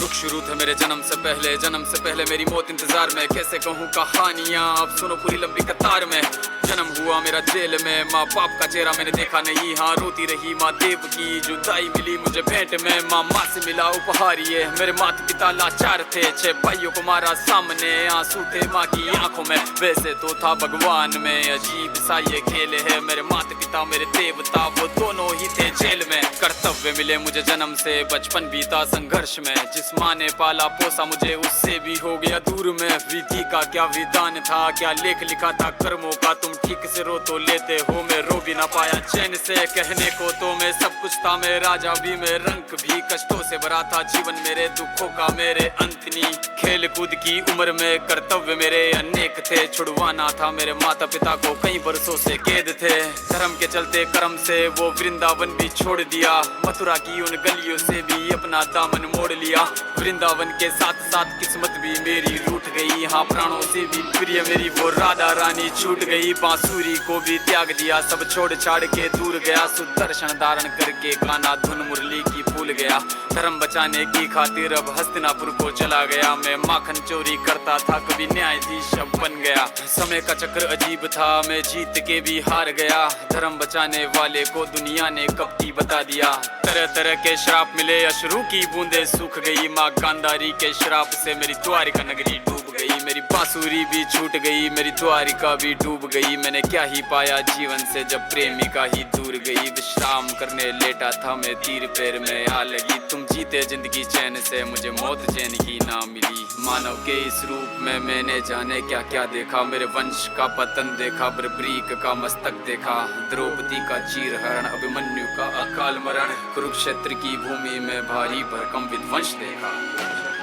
दुख शुरू थे मेरे जन्म से पहले मेरी मौत इंतजार में। कैसे कहूँ कहानियाँ, अब सुनो पूरी लंबी कतार में। जन्म हुआ मेरा जेल में, माँ बाप का चेहरा मैंने देखा नहीं। हाँ रोती रही माँ देव की, जुदाई मिली मुझे भेंट में। माँ से मिला उपहार ये, मेरे माता पिता लाचार थे। 6 भाइयों को मारा सामने, आंसू थे माँ की आंखों में। वैसे तो था भगवान में, अजीब सा ये खेल है। मेरे माता पिता मेरे देवता, वो दोनों ही थे जेल में। कर्तव्य मिले मुझे जन्म से, बचपन बीता संघर्ष में। जिस माँ ने पाला पोसा मुझे, उससे भी हो गया दूर में। विधि का क्या विधान था, क्या लेख लिखा था कर्मों का। तुम ठीक से रो तो लेते हो, मैं रो भी ना पाया चैन से। कहने को तो मैं सब कुछ था, मैं राजा भी, मैं रंग भी। कष्टों से भरा था जीवन मेरे, दुखों का मेरे अंत नहीं। खेल कूद की उम्र में कर्तव्य मेरे अनेक थे। छुड़वाना था मेरे माता पिता को, कई बरसों से कैद थे। धर्म के चलते कर्म से वो वृंदावन भी छोड़ दिया। मथुरा की उन गलियों से भी अपना दामन मोड़ लिया। वृंदावन के साथ साथ किस्मत भी मेरी रूठ गई। हाँ प्राणों से भी प्रिय मेरी वो राधा रानी छूट गई। बांसुरी को भी त्याग दिया, सब छोड़ छाड़ के दूर गया। सुदर्शन धारण करके गाना धुन मुरली की भूल गया। धर्म बचाने की खातिर अब हस्तिनापुर को चला गया। मैं माखन चोरी करता था, कभी न्यायाधीश अब बन गया। समय का चक्र अजीब था, मैं जीत के भी हार गया। धर्म बचाने वाले को दुनिया ने कपटी बता दिया। तरह तरह के श्राप मिले, अश्रु की बूंदे सूख गई। माँ गांधारी के श्राप से मेरी द्वारिका नगरी डूब गई। मेरी बांसुरी भी छूट गई, मेरी द्वारिका भी डूब गई। मैंने क्या ही पाया जीवन से, जब प्रेमिका ही दूर गई। विश्राम करने लेटा था मैं, तीर पैर में आ लगी। तुम जीते जिंदगी चैन से, मुझे मौत चैन की ना मिली। मानव के इस रूप में मैंने जाने क्या क्या देखा। मेरे वंश का पतन देखा, बर्बरीक का मस्तक देखा। द्रौपदी का चीरहरण, अभिमन्यु का अकाल मरण। कुरुक्षेत्र की भूमि में भारी भरकम विध्वंस देखा।